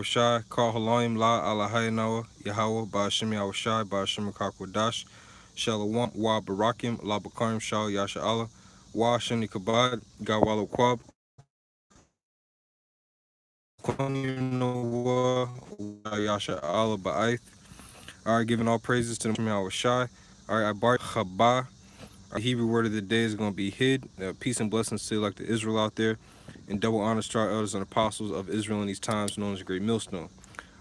Shai, Kal Halayim La Alahayanawa, Yahweh, Ba'ashim Yahushai, Ba'ashim Kakwadash, Shalom, Wa Barakim, La Bakarim Shal Yasha Allah, Wa Shani Kabad, Gawalo Kwab, Yasha Allah Ba'aith. Alright, giving all praises to the Yahushai. Alright, Ibar Chabah. Our Hebrew word of the day is going to be hid. Peace and blessings to like the Israel out there. And double honors to our elders and apostles of Israel in these times, known as the Great Millstone.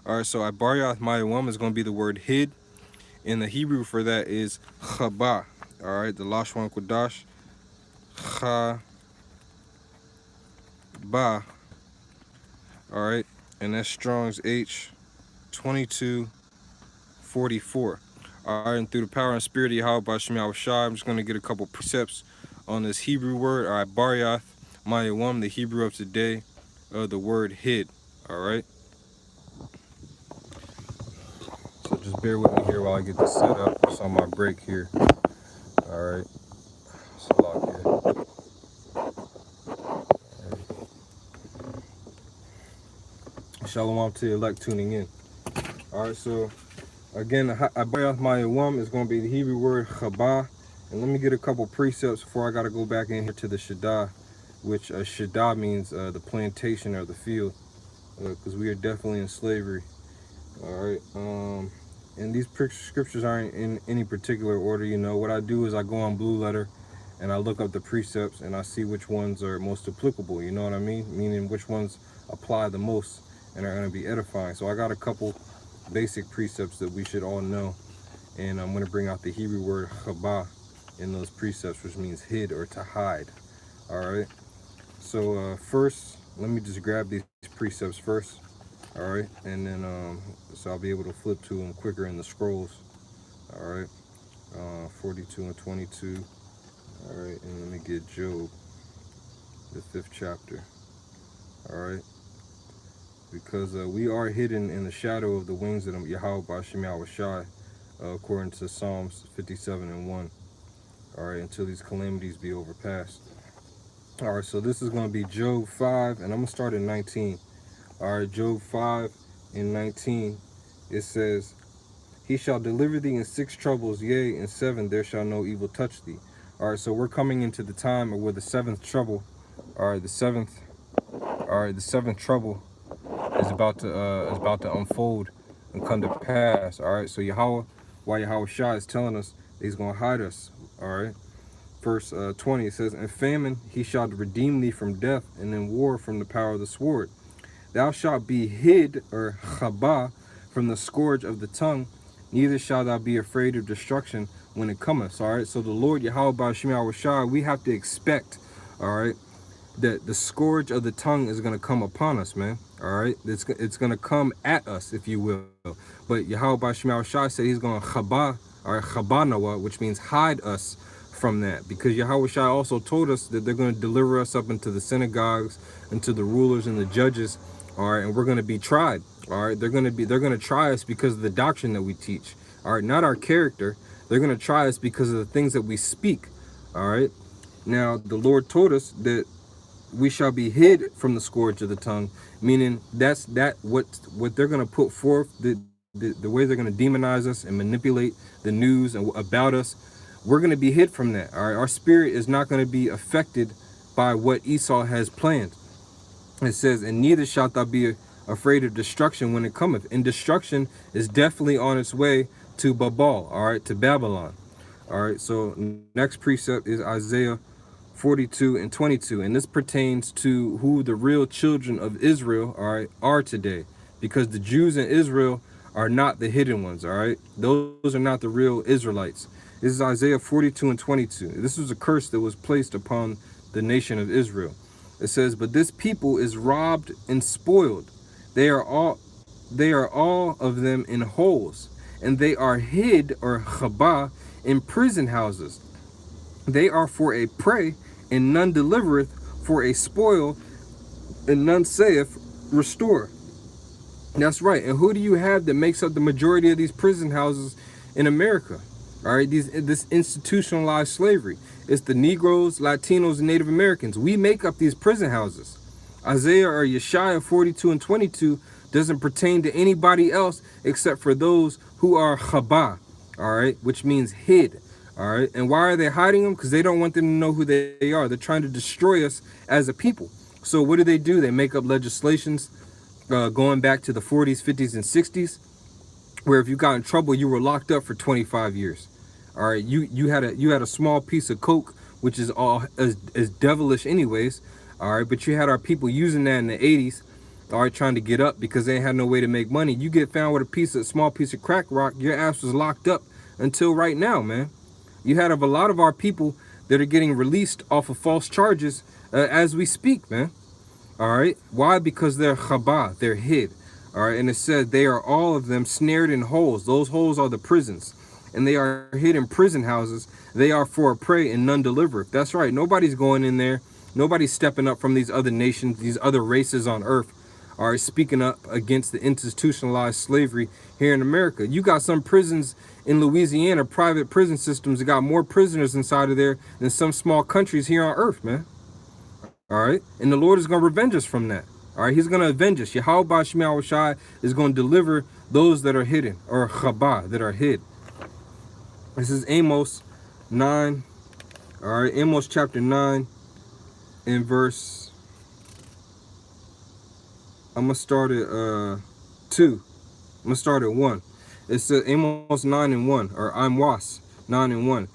Alright, so IBARYATH MAYAWAM is going to be the word hid. And the Hebrew for that is CHAABAH. Alright, the Lashwan Kodash. CHAABAH. Alright, and that's Strong's H 2244. Alright, and through the power and spirit of Yahweh Ba'ashim Yahushai, I'm just going to get a couple precepts on this Hebrew word. Alright, IBARYATH MAYAWAM, the Hebrew of today, the word hid. Alright. So just bear with me here while I get this set up. It's on my break here. Alright. So lock here. Shalom to the elect tuning in. Alright, so again, IBARYATH MAYAWAM is going to be the Hebrew word CHAABAH. And let me get a couple precepts before I got to go back in here to the Shaddai, which Shaddai means the plantation or the field, because we are definitely in slavery. Alright, and these scriptures aren't in any particular order. You know, what I do is I go on Blue Letter and I look up the precepts and I see which ones are most applicable, you know what I mean? Meaning which ones apply the most and are going to be edifying. So I got a couple basic precepts that we should all know, and I'm going to bring out the Hebrew word CHAABAH in those precepts, which means hid or to hide. Alright, so first, let me just grab these precepts first. Alright, and then so I'll be able to flip to them quicker in the scrolls. Alright, 42 and 22. Alright, and let me get Job, the 5th chapter. Alright, because we are hidden in the shadow of the wings of Yahweh Ba'ashim Yahushai, according to Psalms 57 and 1. Alright, until these calamities be overpassed. Alright, so this is going to be Job 5, and I'm going to start at 19. Alright, Job 5 and 19, it says, He shall deliver thee in 6 troubles, yea, in 7 there shall no evil touch thee. Alright, so we're coming into the time where the 7th trouble, the seventh trouble is about to unfold and come to pass. Alright, so Yahweh, while Yahweh Shai is telling us that he's going to hide us. Alright, verse 20, it says, In famine he shall redeem thee from death, and in war from the power of the sword. Thou shalt be hid, or CHAABAH, from the scourge of the tongue, neither shalt thou be afraid of destruction when it cometh. Alright, so the Lord Yahweh Ba'ashim Yahushai, we have to expect, alright, that the scourge of the tongue is going to come upon us, man. Alright, it's going to come at us, if you will. But Yahweh Ba'ashim Yahushai said he's going to CHAABAH, or CHAABAH, which means hide us from that, because Yahweh Shai also told us that they're going to deliver us up into the synagogues, into the rulers and the judges. All right, and we're going to be tried. All right, they're going to try us because of the doctrine that we teach. All right, not our character. They're going to try us because of the things that we speak. All right, now the Lord told us that we shall be hid from the scourge of the tongue, meaning what they're going to put forth, the way they're going to demonize us and manipulate the news and about us. We're going to be hid from that. All right, our spirit is not going to be affected by what Esau has planned. It says, and neither shalt thou be afraid of destruction when it cometh. And destruction is definitely on its way to Babel, all right, to Babylon. All right, so next precept is Isaiah 42 and 22. And this pertains to who the real children of Israel, all right, are today. Because the Jews in Israel are not the hidden ones, all right? Those are not the real Israelites. This is Isaiah 42 and 22. This was a curse that was placed upon the nation of Israel. It says, but this people is robbed and spoiled. They are all of them in holes, and they are hid, or CHAABAH, in prison houses. They are for a prey, and none delivereth, for a spoil, and none saith, restore. That's right. And who do you have that makes up the majority of these prison houses in America? All right, this institutionalized slavery. It's the Negroes, Latinos, and Native Americans. We make up these prison houses. Isaiah or Yeshaya 42 and 22 doesn't pertain to anybody else except for those who are CHAABAH, all right, which means hid, all right. And why are they hiding them? Because they don't want them to know who they are. They're trying to destroy us as a people. So what do? They make up legislations going back to the 40s, 50s, and 60s, where if you got in trouble, you were locked up for 25 years. All right, you had a small piece of coke, which is all as devilish anyways. All right, but you had our people using that in the 80s, all right, trying to get up because they had no way to make money. You get found with a small piece of crack rock, your ass was locked up until right now, man. You had a lot of our people that are getting released off of false charges as we speak, man. All right, why? Because they're CHAABAH, they're hid. All right, and it said they are all of them snared in holes. Those holes are the prisons, and they are hid in prison houses. They are for a prey and none delivereth. That's right. Nobody's going in there. Nobody's stepping up from these other nations, these other races on earth, are speaking up against the institutionalized slavery here in America. You got some prisons in Louisiana, private prison systems that got more prisoners inside of there than some small countries here on earth, man. All right, and the Lord is going to revenge us from that. All right, he's going to avenge us. Yahweh Shai is going to deliver those that are hidden, or CHAABAH, that are hid. This is Amos 9. All right, Amos chapter 9 in verse, I'm going to start at 2. I'm going to start at 1. It says Amos 9 and 1, or Amos 9 and 1.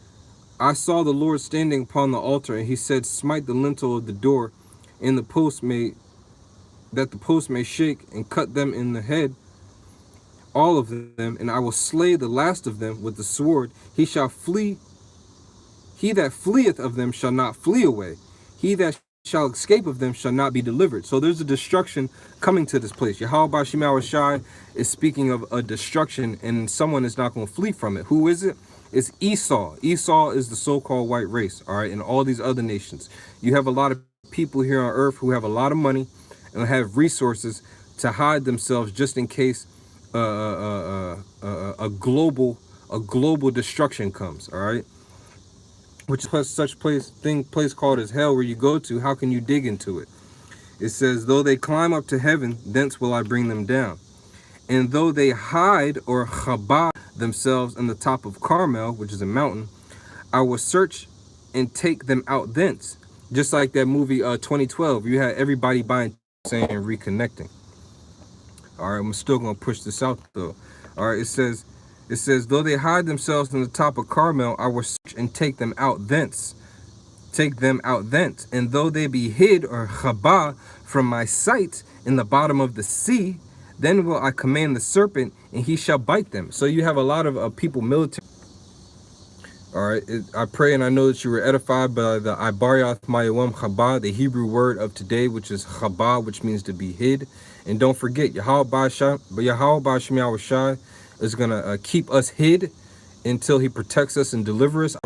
I saw the Lord standing upon the altar, and he said, smite the lintel of the door, and the post may shake, and cut them in the head, all of them, and I will slay the last of them with the sword. He shall flee. He that fleeth of them shall not flee away. He that shall escape of them shall not be delivered. So there's a destruction coming to this place. Yahweh Shai is speaking of a destruction, and someone is not going to flee from it. Who is it? It's Esau. Esau is the so-called white race, all right, and all these other nations. You have a lot of people here on earth who have a lot of money and have resources to hide themselves just in case a global destruction comes, all right? Which is such place called as hell, where you go to. How can you dig into it? It says, though they climb up to heaven, thence will I bring them down. And though they hide, or CHAABAH, themselves in the top of Carmel, which is a mountain, I will search and take them out thence. Just like that movie 2012, you had everybody buying saying reconnecting. All right, I'm still gonna push this out though. All right, it says, though they hide themselves in the top of Carmel, I will search and take them out thence. Take them out thence. And though they be hid, or CHAABAH, from my sight in the bottom of the sea, then will I command the serpent, and he shall bite them. So you have a lot of people military. All right, I pray and I know that you were edified by the IBARYATH MAYAWAM CHAABAH, the Hebrew word of today, which is CHAABAH, which means to be hid. And don't forget, Yahweh Shai is going to keep us hid until he protects us and delivers us.